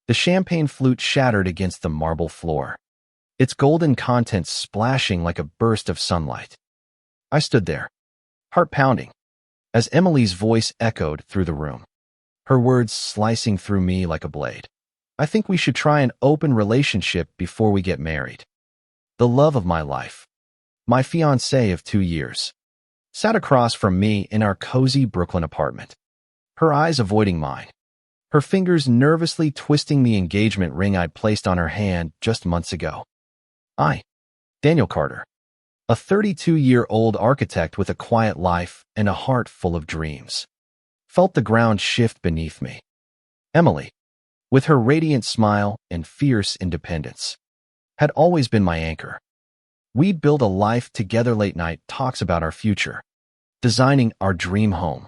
The champagne flute shattered against the marble floor, its golden contents splashing like a burst of sunlight. I stood there, heart pounding, as Emily's voice echoed through the room, her words slicing through me like a blade. I think we should try an open relationship before we get married. The love of my life, my fiancée of 2 years, sat across from me in our cozy Brooklyn apartment, her eyes avoiding mine, her fingers nervously twisting the engagement ring I'd placed on her hand just months ago. I, Daniel Carter, a 32-year-old architect with a quiet life and a heart full of dreams, felt the ground shift beneath me. Emily, with her radiant smile and fierce independence, had always been my anchor. We'd build a life together, late-night talks about our future, designing our dream home,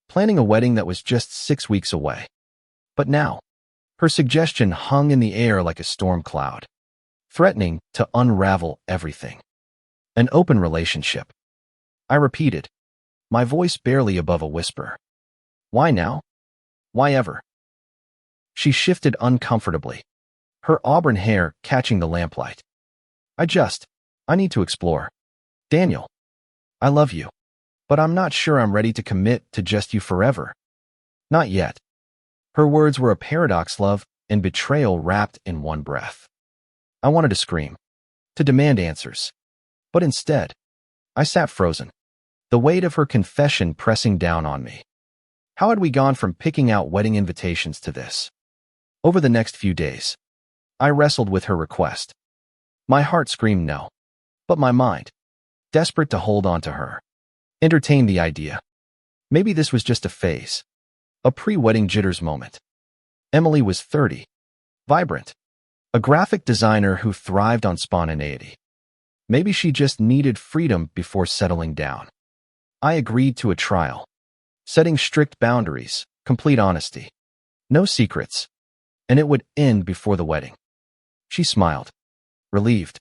planning a wedding that was just 6 weeks away. But now, her suggestion hung in the air like a storm cloud, threatening to unravel everything. An open relationship. I repeated, my voice barely above a whisper. Why now? Why ever? She shifted uncomfortably, her auburn hair catching the lamplight. I need to explore. Daniel, I love you, but I'm not sure I'm ready to commit to just you forever. Not yet. Her words were a paradox, love and betrayal wrapped in one breath. I wanted to scream, to demand answers. But instead, I sat frozen, the weight of her confession pressing down on me. How had we gone from picking out wedding invitations to this? Over the next few days, I wrestled with her request. My heart screamed no, but my mind, desperate to hold on to her, entertained the idea. Maybe this was just a phase, a pre-wedding jitters moment. Emily was 30, vibrant, a graphic designer who thrived on spontaneity. Maybe she just needed freedom before settling down. I agreed to a trial, setting strict boundaries, complete honesty, no secrets, and it would end before the wedding. She smiled, relieved,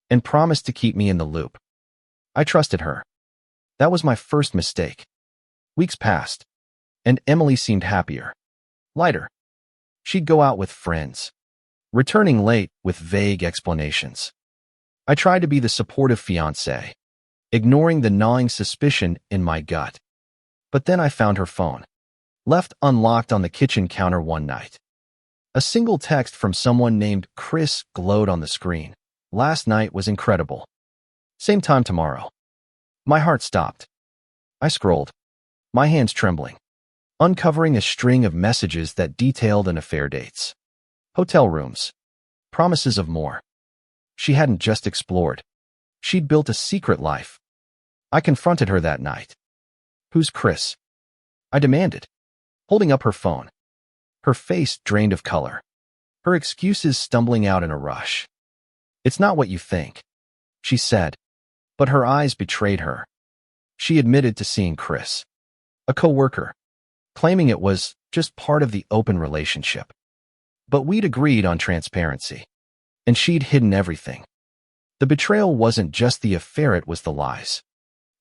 and promised to keep me in the loop. I trusted her. That was my first mistake. Weeks passed, and Emily seemed happier, lighter. She'd go out with friends, returning late with vague explanations. I tried to be the supportive fiancé, ignoring the gnawing suspicion in my gut. But then I found her phone, left unlocked on the kitchen counter one night. A single text from someone named Chris glowed on the screen. Last night was incredible. Same time tomorrow. My heart stopped. I scrolled, my hands trembling, uncovering a string of messages that detailed an affair: dates, hotel rooms, promises of more. She hadn't just explored. She'd built a secret life. I confronted her that night. Who's Chris? I demanded, holding up her phone, her face drained of color, her excuses stumbling out in a rush. It's not what you think, she said, but her eyes betrayed her. She admitted to seeing Chris, a coworker, claiming it was just part of the open relationship. But we'd agreed on transparency, and she'd hidden everything. The betrayal wasn't just the affair, it was the lies,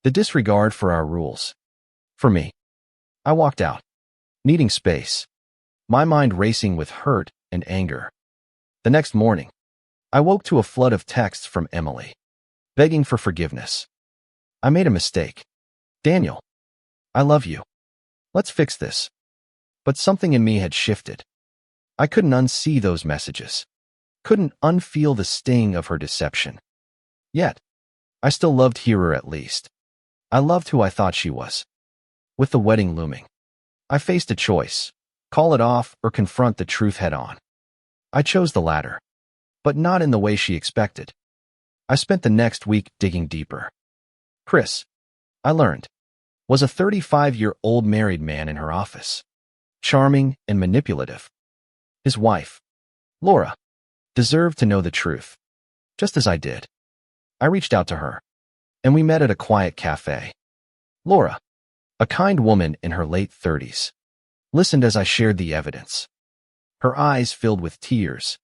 the disregard for our rules. For me, I walked out, needing space, my mind racing with hurt and anger. The next morning, I woke to a flood of texts from Emily, begging for forgiveness. I made a mistake. Daniel, I love you. Let's fix this. But something in me had shifted. I couldn't unsee those messages, couldn't unfeel the sting of her deception. Yet, I still loved her at least. I loved who I thought she was. With the wedding looming, I faced a choice: call it off or confront the truth head-on. I chose the latter, but not in the way she expected. I spent the next week digging deeper. Chris, I learned, was a 35-year-old married man in her office, charming and manipulative. His wife, Laura, deserved to know the truth, just as I did. I reached out to her, and we met at a quiet cafe. Laura, a kind woman in her late 30s, listened as I shared the evidence. Her eyes filled with tears,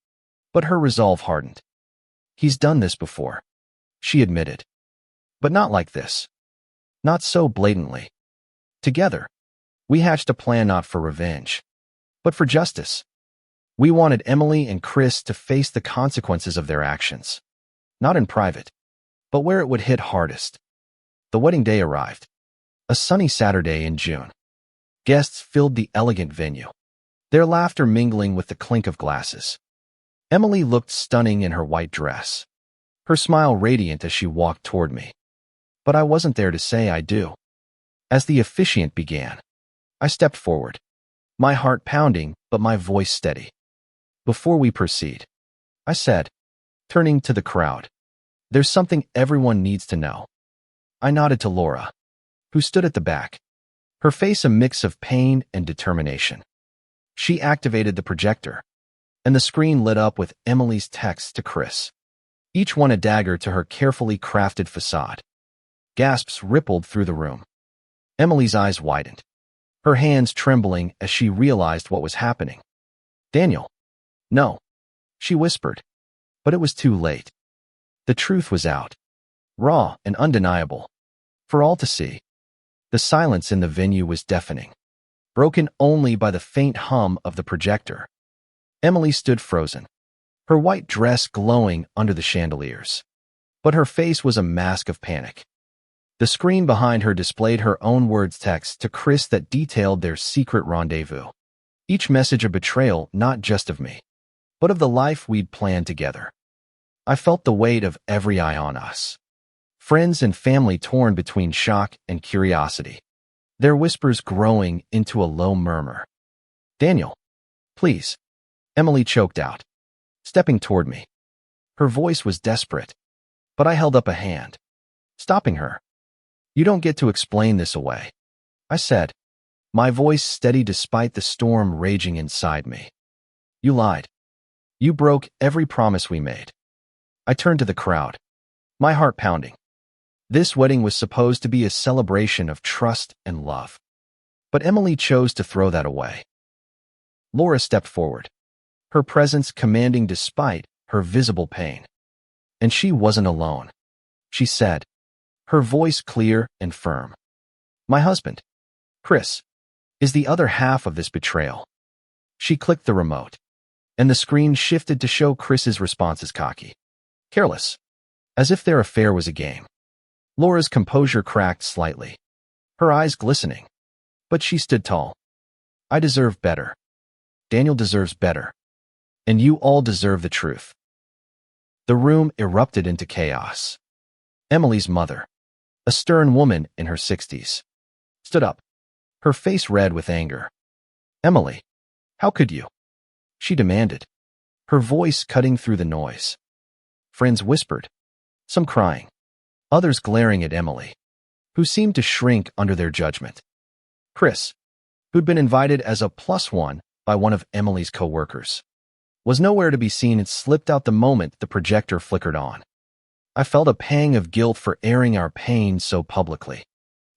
but her resolve hardened. He's done this before, she admitted. But not like this. Not so blatantly. Together, we hatched a plan not for revenge, but for justice. We wanted Emily and Chris to face the consequences of their actions, not in private, but where it would hit hardest. The wedding day arrived, a sunny Saturday in June. Guests filled the elegant venue, their laughter mingling with the clink of glasses. Emily looked stunning in her white dress, her smile radiant as she walked toward me. But I wasn't there to say I do. As the officiant began, I stepped forward, my heart pounding but my voice steady. Before we proceed, I said, turning to the crowd, there's something everyone needs to know. I nodded to Laura, who stood at the back, her face a mix of pain and determination. She activated the projector, and the screen lit up with Emily's texts to Chris, each one a dagger to her carefully crafted facade. Gasps rippled through the room. Emily's eyes widened, her hands trembling as she realized what was happening. Daniel. No, she whispered, but it was too late. The truth was out, raw and undeniable, for all to see. The silence in the venue was deafening, broken only by the faint hum of the projector. Emily stood frozen, her white dress glowing under the chandeliers, but her face was a mask of panic. The screen behind her displayed her own words text to Chris that detailed their secret rendezvous, each message a betrayal not just of me, but of the life we'd planned together. I felt the weight of every eye on us, friends and family torn between shock and curiosity, their whispers growing into a low murmur. Daniel, please, Emily choked out, stepping toward me. Her voice was desperate, but I held up a hand, stopping her. You don't get to explain this away, I said, my voice steady despite the storm raging inside me. You lied. You broke every promise we made. I turned to the crowd, my heart pounding. This wedding was supposed to be a celebration of trust and love. But Emily chose to throw that away. Laura stepped forward, her presence commanding despite her visible pain. And she wasn't alone, she said, her voice clear and firm. My husband, Chris, is the other half of this betrayal. She clicked the remote, and the screen shifted to show Chris's responses cocky, careless, as if their affair was a game. Laura's composure cracked slightly, her eyes glistening, but she stood tall. I deserve better. Daniel deserves better. And you all deserve the truth. The room erupted into chaos. Emily's mother, a stern woman in her 60s, stood up, her face red with anger. Emily, how could you? She demanded, her voice cutting through the noise. Friends whispered, some crying, others glaring at Emily, who seemed to shrink under their judgment. Chris, who'd been invited as a +1 by one of Emily's co-workers, was nowhere to be seen and slipped out the moment the projector flickered on. I felt a pang of guilt for airing our pain so publicly,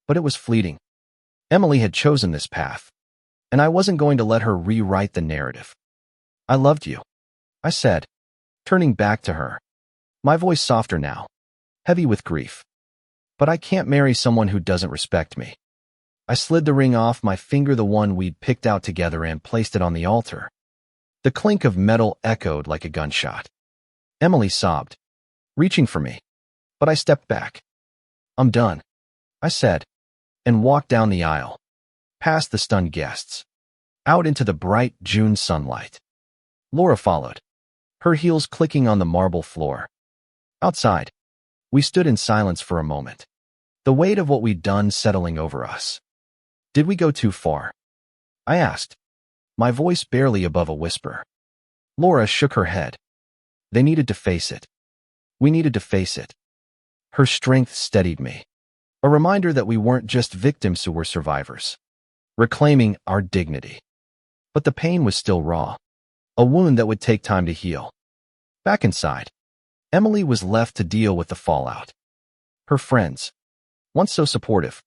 but it was fleeting. Emily had chosen this path, and I wasn't going to let her rewrite the narrative. I loved you, I said, turning back to her, my voice softer now, heavy with grief. But I can't marry someone who doesn't respect me. I slid the ring off my finger, the one we'd picked out together, and placed it on the altar. The clink of metal echoed like a gunshot. Emily sobbed, reaching for me, but I stepped back. I'm done, I said, and walked down the aisle, past the stunned guests, out into the bright June sunlight. Laura followed, her heels clicking on the marble floor. Outside, we stood in silence for a moment, the weight of what we'd done settling over us. Did we go too far? I asked, my voice barely above a whisper. Laura shook her head. They needed to face it. We needed to face it. Her strength steadied me, a reminder that we weren't just victims who were survivors, reclaiming our dignity. But the pain was still raw, a wound that would take time to heal. Back inside, Emily was left to deal with the fallout. Her friends, once so supportive,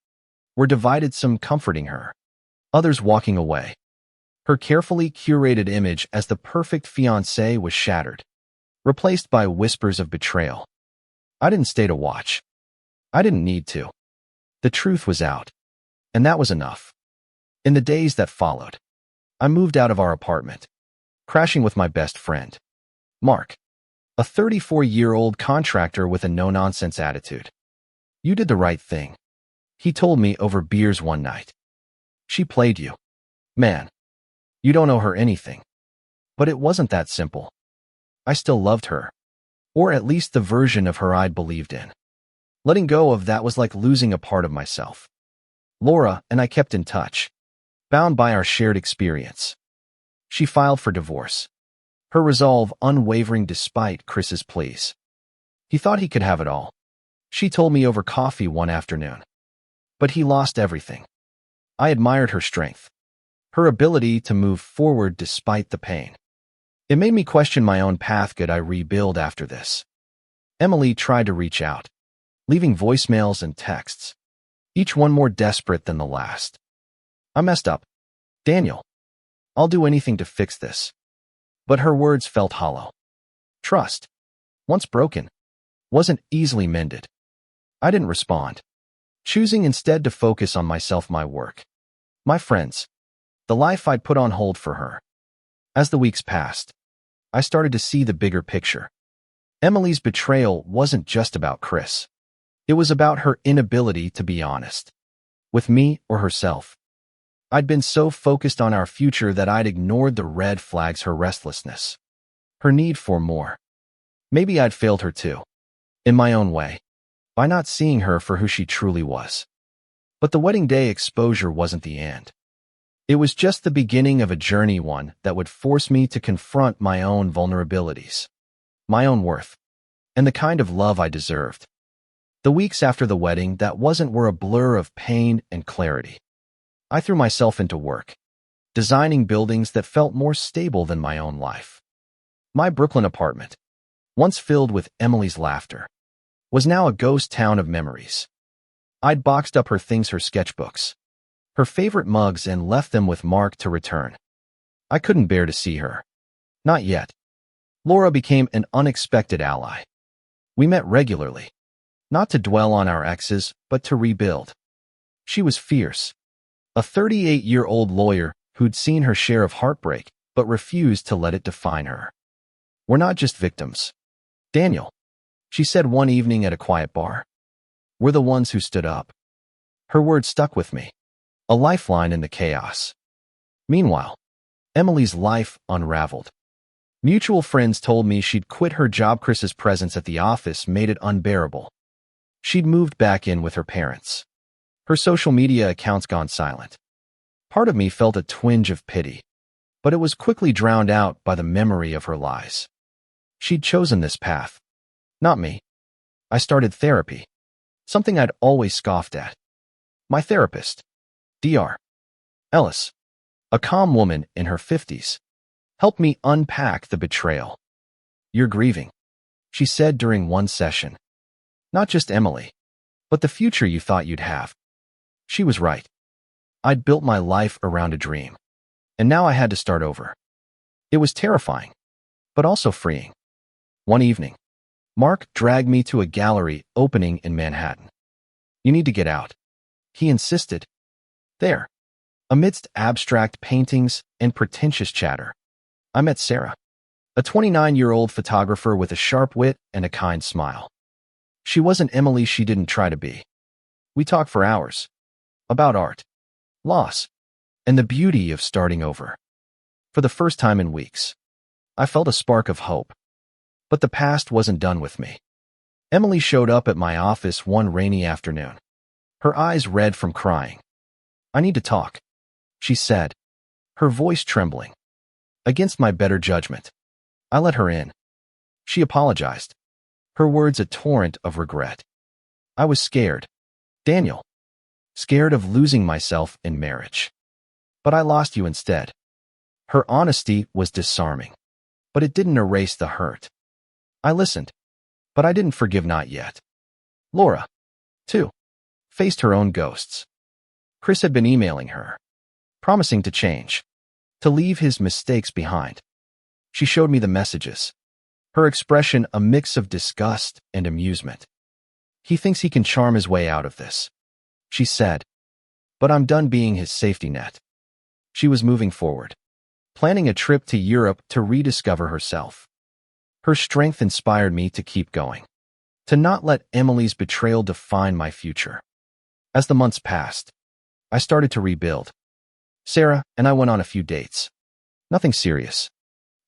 were divided, some comforting her, others walking away. Her carefully curated image as the perfect fiancé was shattered, replaced by whispers of betrayal. I didn't stay to watch. I didn't need to. The truth was out, and that was enough. In the days that followed, I moved out of our apartment, crashing with my best friend, Mark, a 34-year-old contractor with a no-nonsense attitude. You did the right thing, he told me over beers one night. She played you. Man, you don't owe her anything. But it wasn't that simple. I still loved her. Or at least the version of her I'd believed in. Letting go of that was like losing a part of myself. Laura and I kept in touch, bound by our shared experience. She filed for divorce, her resolve unwavering despite Chris's pleas. He thought he could have it all. She told me over coffee one afternoon. But he lost everything. I admired her strength, her ability to move forward despite the pain. It made me question my own path. Could I rebuild after this? Emily tried to reach out, leaving voicemails and texts, each one more desperate than the last. I messed up. Daniel, I'll do anything to fix this. But her words felt hollow. Trust, once broken, wasn't easily mended. I didn't respond, choosing instead to focus on myself, my work, my friends, the life I'd put on hold for her. As the weeks passed, I started to see the bigger picture. Emily's betrayal wasn't just about Chris. It was about her inability to be honest with me or herself. I'd been so focused on our future that I'd ignored the red flags: her restlessness, her need for more. Maybe I'd failed her too, in my own way, by not seeing her for who she truly was. But the wedding day exposure wasn't the end. It was just the beginning of a journey, one that would force me to confront my own vulnerabilities, my own worth, and the kind of love I deserved. The weeks after the wedding that wasn't were a blur of pain and clarity. I threw myself into work, designing buildings that felt more stable than my own life. My Brooklyn apartment, once filled with Emily's laughter, was now a ghost town of memories. I'd boxed up her things, her sketchbooks, her favorite mugs, and left them with Mark to return. I couldn't bear to see her. Not yet. Laura became an unexpected ally. We met regularly, not to dwell on our exes, but to rebuild. She was fierce, a 38-year-old lawyer who'd seen her share of heartbreak, but refused to let it define her. We're not just victims, Daniel, she said one evening at a quiet bar. We're the ones who stood up. Her words stuck with me, a lifeline in the chaos. Meanwhile, Emily's life unraveled. Mutual friends told me she'd quit her job. Chris's presence at the office made it unbearable. She'd moved back in with her parents. Her social media accounts gone silent. Part of me felt a twinge of pity, but it was quickly drowned out by the memory of her lies. She'd chosen this path, not me. I started therapy, something I'd always scoffed at. My therapist, Dr. Ellis, a calm woman in her 50s, helped me unpack the betrayal. You're grieving, she said during one session. Not just Emily, but the future you thought you'd have. She was right. I'd built my life around a dream, and now I had to start over. It was terrifying, but also freeing. One evening, Mark dragged me to a gallery opening in Manhattan. You need to get out, he insisted. There, amidst abstract paintings and pretentious chatter, I met Sarah, a 29-year-old photographer with a sharp wit and a kind smile. She wasn't Emily she didn't try to be. We talked for hours about art, loss, and the beauty of starting over. For the first time in weeks, I felt a spark of hope. But the past wasn't done with me. Emily showed up at my office one rainy afternoon, her eyes red from crying. I need to talk, she said, her voice trembling. Against my better judgment, I let her in. She apologized, her words a torrent of regret. I was scared, Daniel, scared of losing myself in marriage. But I lost you instead. Her honesty was disarming, but it didn't erase the hurt. I listened, but I didn't forgive, not yet. Laura, too, faced her own ghosts. Chris had been emailing her, promising to change, to leave his mistakes behind. She showed me the messages, her expression a mix of disgust and amusement. He thinks he can charm his way out of this, she said, but I'm done being his safety net. She was moving forward, planning a trip to Europe to rediscover herself. Her strength inspired me to keep going, to not let Emily's betrayal define my future. As the months passed, I started to rebuild. Sarah and I went on a few dates. Nothing serious,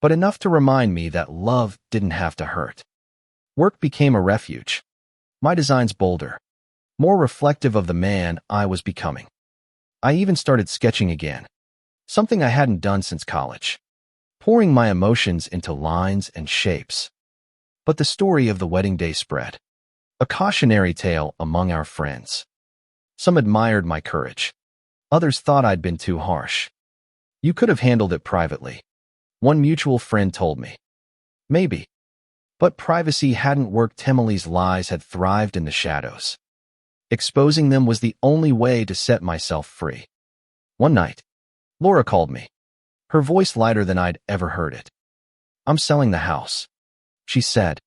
but enough to remind me that love didn't have to hurt. Work became a refuge. My designs bolder, more reflective of the man I was becoming. I even started sketching again, something I hadn't done since college, pouring my emotions into lines and shapes. But the story of the wedding day spread, a cautionary tale among our friends. Some admired my courage. Others thought I'd been too harsh. You could have handled it privately, one mutual friend told me. Maybe. But privacy hadn't worked. Emily's lies had thrived in the shadows. Exposing them was the only way to set myself free. One night, Laura called me, her voice lighter than I'd ever heard it. "I'm selling the house," she said.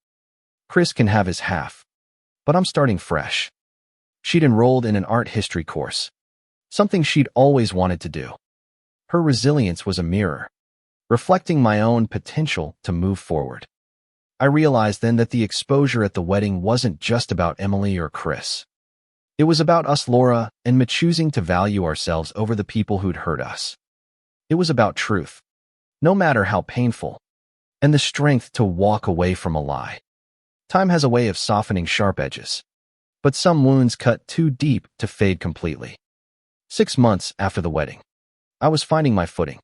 "Chris can have his half, but I'm starting fresh." She'd enrolled in an art history course, something she'd always wanted to do. Her resilience was a mirror, reflecting my own potential to move forward. I realized then that the exposure at the wedding wasn't just about Emily or Chris. It was about us, Laura, and me choosing to value ourselves over the people who'd hurt us. It was about truth, no matter how painful, and the strength to walk away from a lie. Time has a way of softening sharp edges, but some wounds cut too deep to fade completely. 6 months after the wedding, I was finding my footing.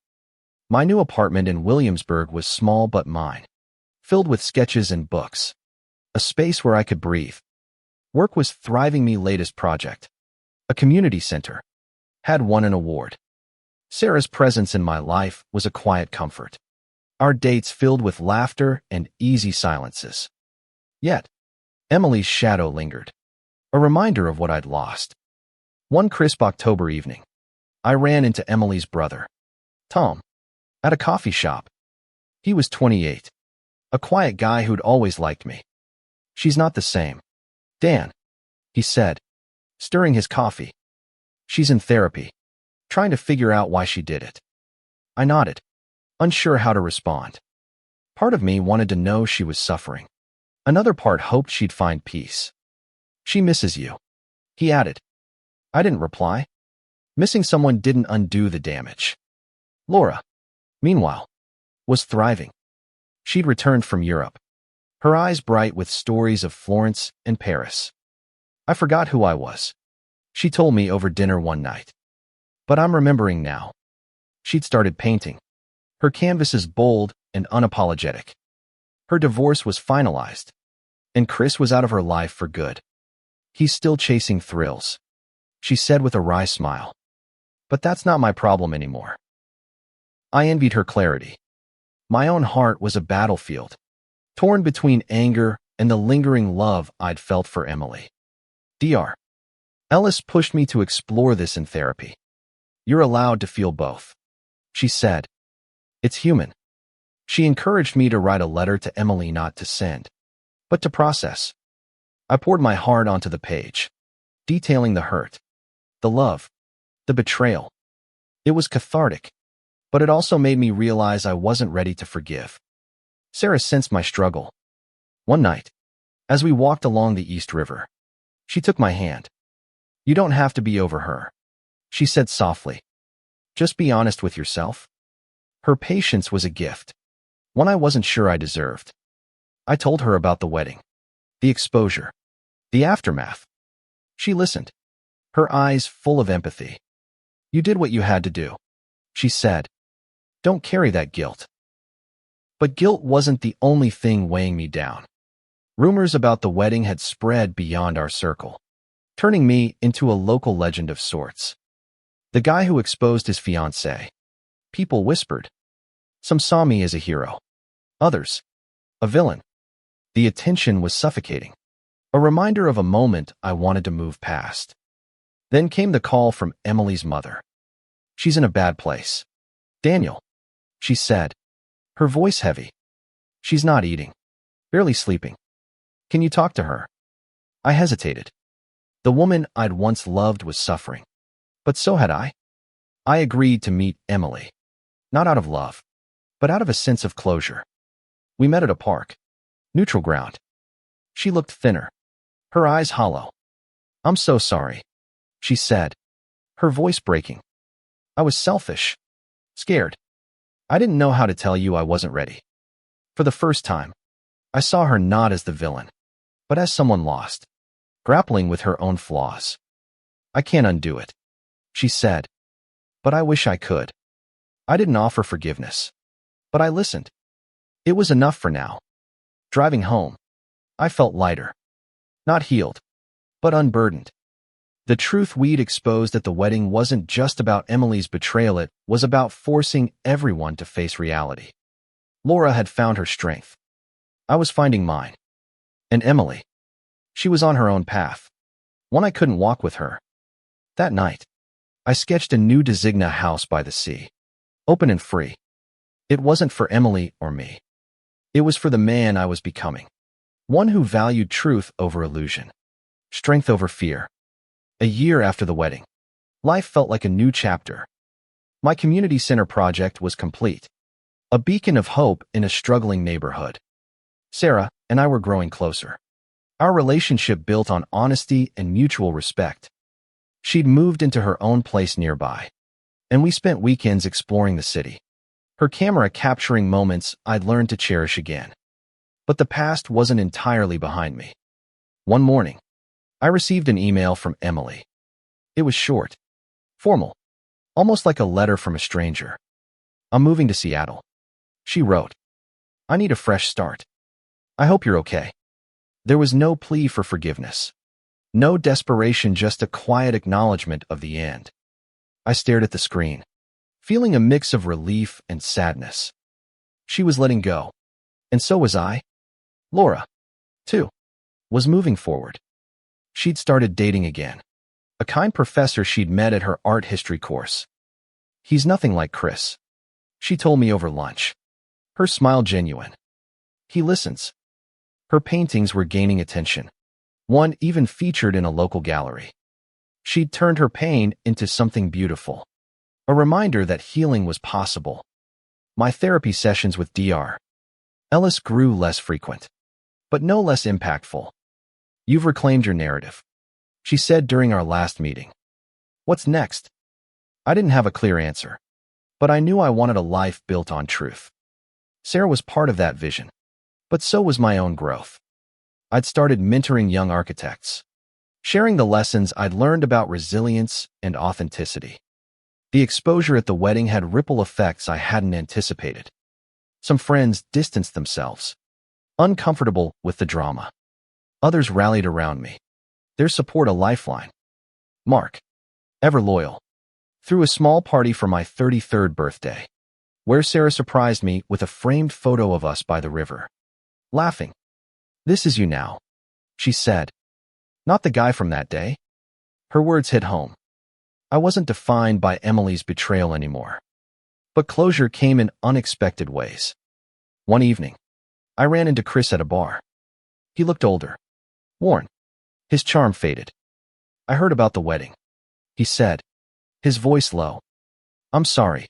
My new apartment in Williamsburg was small but mine, filled with sketches and books, a space where I could breathe. Work was thriving. My latest project, a community center, had won an award. Sarah's presence in my life was a quiet comfort, our dates filled with laughter and easy silences. Yet, Emily's shadow lingered, a reminder of what I'd lost. One crisp October evening, I ran into Emily's brother, Tom, at a coffee shop. He was 28, a quiet guy who'd always liked me. "She's not the same, Dan," he said, stirring his coffee. "She's in therapy, trying to figure out why she did it." I nodded, unsure how to respond. Part of me wanted to know she was suffering. Another part hoped she'd find peace. "She misses you," he added. I didn't reply. Missing someone didn't undo the damage. Laura, meanwhile, was thriving. She'd returned from Europe, her eyes bright with stories of Florence and Paris. I forgot who I was, she told me over dinner one night. But I'm remembering now. She'd started painting, her canvases bold and unapologetic. Her divorce was finalized, and Chris was out of her life for good. "He's still chasing thrills," she said with a wry smile. "But that's not my problem anymore." I envied her clarity. My own heart was a battlefield, torn between anger and the lingering love I'd felt for Emily. Dr. Ellis pushed me to explore this in therapy. "You're allowed to feel both," she said. "It's human." She encouraged me to write a letter to Emily, not to send, but to process. I poured my heart onto the page, detailing the hurt, the love, the betrayal. It was cathartic, but it also made me realize I wasn't ready to forgive. Sarah sensed my struggle. One night, as we walked along the East River, she took my hand. "You don't have to be over her," she said softly. "Just be honest with yourself." Her patience was a gift, one I wasn't sure I deserved. I told her about the wedding, the exposure, the aftermath. She listened, her eyes full of empathy. "You did what you had to do," she said. "Don't carry that guilt." But guilt wasn't the only thing weighing me down. Rumors about the wedding had spread beyond our circle, turning me into a local legend of sorts. The guy who exposed his fiancée. People whispered. Some saw me as a hero. Others, a villain. The attention was suffocating, a reminder of a moment I wanted to move past. Then came the call from Emily's mother. "She's in a bad place, Daniel," she said, her voice heavy. "She's not eating, barely sleeping. Can you talk to her?" I hesitated. The woman I'd once loved was suffering, but so had I. I agreed to meet Emily, not out of love, but out of a sense of closure. We met at a park. Neutral ground. She looked thinner, her eyes hollow. "I'm so sorry," she said, her voice breaking. "I was selfish. Scared. I didn't know how to tell you I wasn't ready." For the first time, I saw her not as the villain, but as someone lost, grappling with her own flaws. "I can't undo it," she said, "but I wish I could." I didn't offer forgiveness, but I listened. It was enough for now. Driving home, I felt lighter. Not healed, but unburdened. The truth we'd exposed at the wedding wasn't just about Emily's betrayal, it was about forcing everyone to face reality. Laura had found her strength. I was finding mine. And Emily, she was on her own path, one I couldn't walk with her. That night, I sketched a new Designa house by the sea, open and free. It wasn't for Emily or me. It was for the man I was becoming, one who valued truth over illusion, strength over fear. A year after the wedding, life felt like a new chapter. My community center project was complete, a beacon of hope in a struggling neighborhood. Sarah and I were growing closer. Our relationship built on honesty and mutual respect. She'd moved into her own place nearby, and we spent weekends exploring the city, her camera capturing moments I'd learned to cherish again. But the past wasn't entirely behind me. One morning, I received an email from Emily. It was short, formal, almost like a letter from a stranger. "I'm moving to Seattle," she wrote. "I need a fresh start. I hope you're okay." There was no plea for forgiveness. No desperation, just a quiet acknowledgement of the end. I stared at the screen, feeling a mix of relief and sadness. She was letting go, and so was I. Laura, too, was moving forward. She'd started dating again, a kind professor she'd met at her art history course. "He's nothing like Chris," she told me over lunch, her smile genuine. "He listens." Her paintings were gaining attention, one even featured in a local gallery. She'd turned her pain into something beautiful, a reminder that healing was possible. My therapy sessions with Dr. Ellis grew less frequent, but no less impactful. "You've reclaimed your narrative," she said during our last meeting. "What's next?" I didn't have a clear answer, but I knew I wanted a life built on truth. Sarah was part of that vision, but so was my own growth. I'd started mentoring young architects, sharing the lessons I'd learned about resilience and authenticity. The exposure at the wedding had ripple effects I hadn't anticipated. Some friends distanced themselves, uncomfortable with the drama. Others rallied around me, their support a lifeline. Mark, ever loyal, threw a small party for my 33rd birthday, where Sarah surprised me with a framed photo of us by the river. Laughing, "This is you now," she said. "Not the guy from that day." Her words hit home. I wasn't defined by Emily's betrayal anymore. But closure came in unexpected ways. One evening, I ran into Chris at a bar. He looked older, worn. His charm faded. "I heard about the wedding," he said, his voice low. "I'm sorry,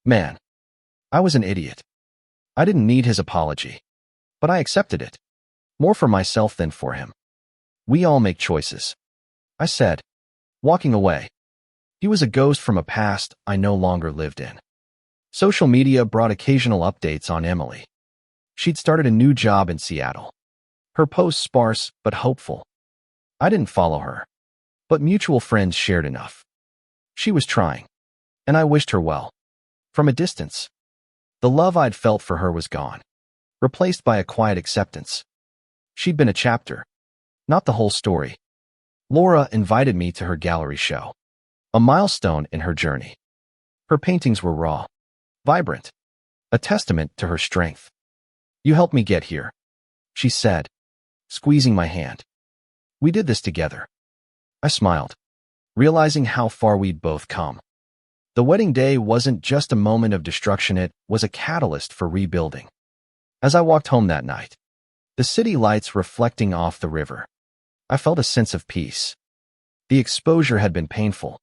man. I was an idiot." I didn't need his apology, but I accepted it, more for myself than for him. "We all make choices," I said, walking away. He was a ghost from a past I no longer lived in. Social media brought occasional updates on Emily. She'd started a new job in Seattle. Her posts sparse but hopeful. I didn't follow her, but mutual friends shared enough. She was trying, and I wished her well. From a distance, the love I'd felt for her was gone, replaced by a quiet acceptance. She'd been a chapter, not the whole story. Laura invited me to her gallery show, a milestone in her journey. Her paintings were raw, vibrant, a testament to her strength. "You helped me get here," she said, squeezing my hand. "We did this together." I smiled, realizing how far we'd both come. The wedding day wasn't just a moment of destruction, it was a catalyst for rebuilding. As I walked home that night, the city lights reflecting off the river, I felt a sense of peace. The exposure had been painful,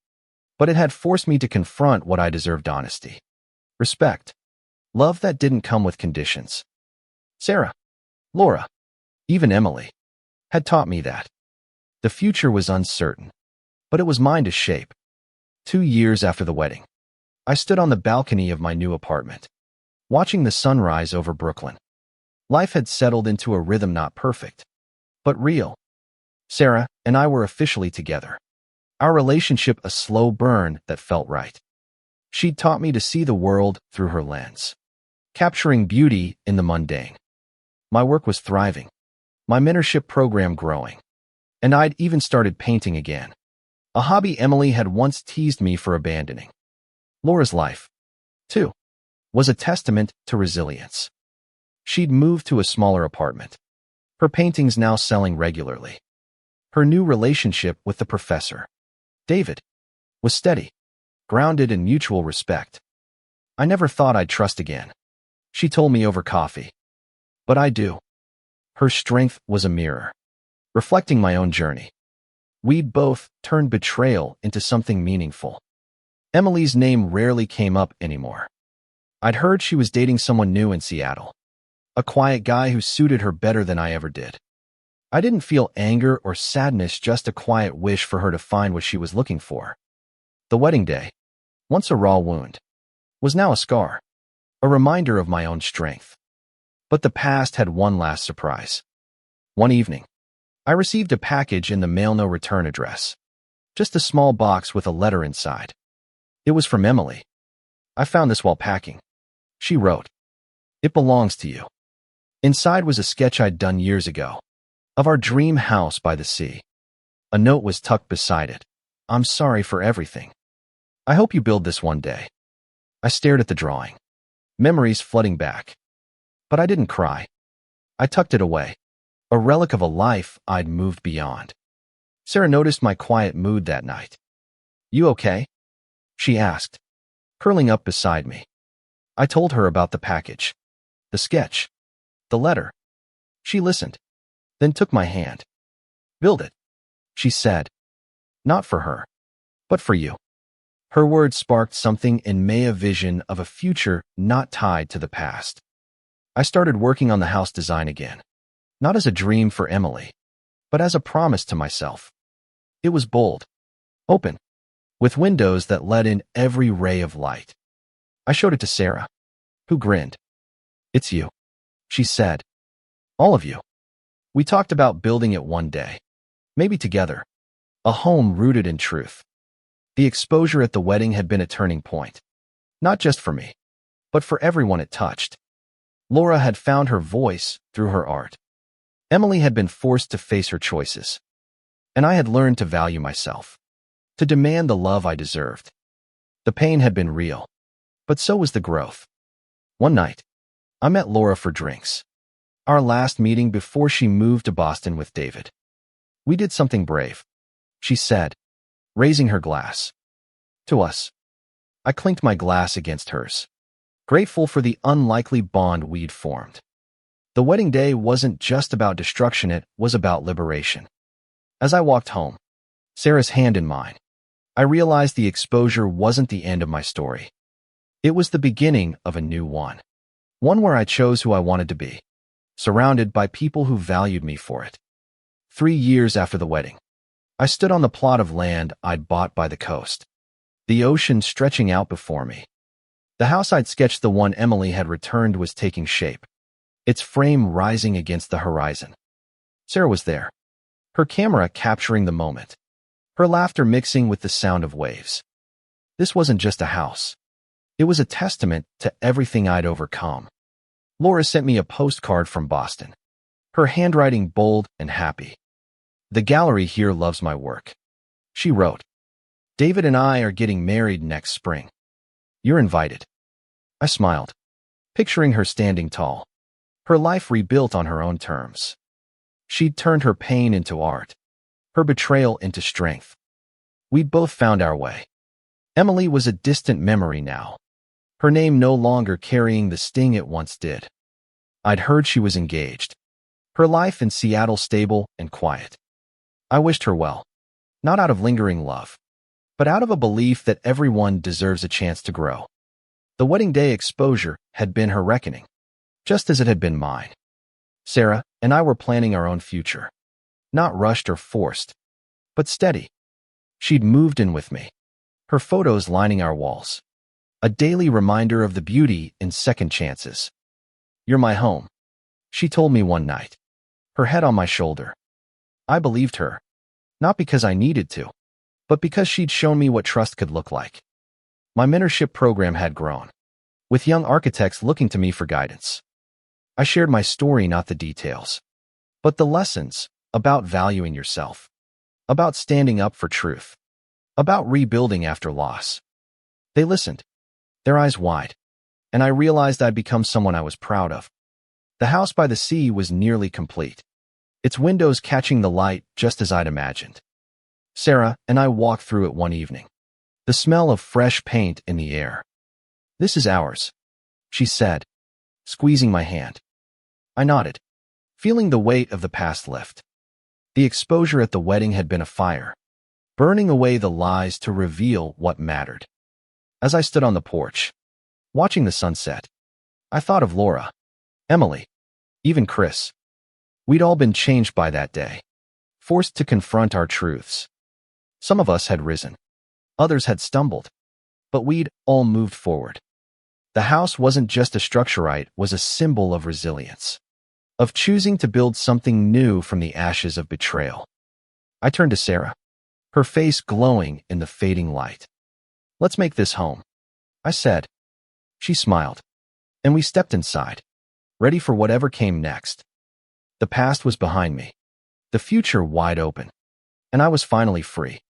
but it had forced me to confront what I deserved: honesty, respect, Love that didn't come with conditions. Sarah, Laura, even Emily had taught me that. The future was uncertain, but it was mine to shape. 2 years after the wedding, I stood on the balcony of my new apartment, watching the sunrise over Brooklyn. Life had settled into a rhythm not perfect, but real. Sarah and I were officially together. Our relationship a slow burn that felt right. She'd taught me to see the world through her lens, capturing beauty in the mundane. My work was thriving, my mentorship program growing, and I'd even started painting again, a hobby Emily had once teased me for abandoning. Laura's life, too, was a testament to resilience. She'd moved to a smaller apartment, her paintings now selling regularly. Her new relationship with the professor, David, was steady, grounded in mutual respect. I never thought I'd trust again, she told me over coffee. But I do. Her strength was a mirror, reflecting my own journey. We'd both turned betrayal into something meaningful. Emily's name rarely came up anymore. I'd heard she was dating someone new in Seattle, a quiet guy who suited her better than I ever did. I didn't feel anger or sadness, just a quiet wish for her to find what she was looking for. The wedding day, once a raw wound, was now a scar, a reminder of my own strength. But the past had one last surprise. One evening, I received a package in the mail, no return address. Just a small box with a letter inside. It was from Emily. I found this while packing. She wrote, "It belongs to you." Inside was a sketch I'd done years ago, of our dream house by the sea. A note was tucked beside it. "I'm sorry for everything. I hope you build this one day." I stared at the drawing, memories flooding back. But I didn't cry. I tucked it away, a relic of a life I'd moved beyond. Sarah noticed my quiet mood that night. "You okay?" she asked, curling up beside me. I told her about the package, the sketch, the letter. She listened, then took my hand. "Build it," she said. "Not for her, but for you." Her words sparked something in me, a vision of a future not tied to the past. I started working on the house design again, not as a dream for Emily, but as a promise to myself. It was bold, open, with windows that let in every ray of light. I showed it to Sarah, who grinned. "It's you," she said. "All of you." We talked about building it one day, maybe together, a home rooted in truth. The exposure at the wedding had been a turning point, not just for me, but for everyone it touched. Laura had found her voice through her art. Emily had been forced to face her choices, and I had learned to value myself, to demand the love I deserved. The pain had been real, but so was the growth. One night, I met Laura for drinks, our last meeting before she moved to Boston with David. "We did something brave," she said, raising her glass. "To us." I clinked my glass against hers, grateful for the unlikely bond we'd formed. The wedding day wasn't just about destruction, it was about liberation. As I walked home, Sarah's hand in mine, I realized the exposure wasn't the end of my story. It was the beginning of a new one. One where I chose who I wanted to be, surrounded by people who valued me for it. 3 years after the wedding, I stood on the plot of land I'd bought by the coast, the ocean stretching out before me. The house I'd sketched, the one Emily had returned, was taking shape, its frame rising against the horizon. Sarah was there, her camera capturing the moment, her laughter mixing with the sound of waves. This wasn't just a house. It was a testament to everything I'd overcome. Laura sent me a postcard from Boston, her handwriting bold and happy. "The gallery here loves my work," she wrote. "David and I are getting married next spring. You're invited." I smiled, picturing her standing tall, her life rebuilt on her own terms. She'd turned her pain into art, her betrayal into strength. We'd both found our way. Emily was a distant memory now, her name no longer carrying the sting it once did. I'd heard she was engaged, her life in Seattle stable and quiet. I wished her well, not out of lingering love, but out of a belief that everyone deserves a chance to grow. The wedding day exposure had been her reckoning, just as it had been mine. Sarah and I were planning our own future. Not rushed or forced, but steady. She'd moved in with me, her photos lining our walls. A daily reminder of the beauty in second chances. "You're my home," she told me one night, her head on my shoulder. I believed her, not because I needed to, but because she'd shown me what trust could look like. My mentorship program had grown, with young architects looking to me for guidance. I shared my story, not the details, but the lessons about valuing yourself, about standing up for truth, about rebuilding after loss. They listened, their eyes wide, and I realized I'd become someone I was proud of. The house by the sea was nearly complete, its windows catching the light just as I'd imagined. Sarah and I walked through it one evening, the smell of fresh paint in the air. "This is ours," she said, squeezing my hand. I nodded, feeling the weight of the past lift. The exposure at the wedding had been a fire, burning away the lies to reveal what mattered. As I stood on the porch, watching the sunset, I thought of Laura, Emily, even Chris. We'd all been changed by that day, forced to confront our truths. Some of us had risen, others had stumbled, but we'd all moved forward. The house wasn't just a structure, it was a symbol of resilience, of choosing to build something new from the ashes of betrayal. I turned to Sarah, her face glowing in the fading light. "Let's make this home," I said. She smiled, and we stepped inside, ready for whatever came next. The past was behind me, the future wide open, and I was finally free.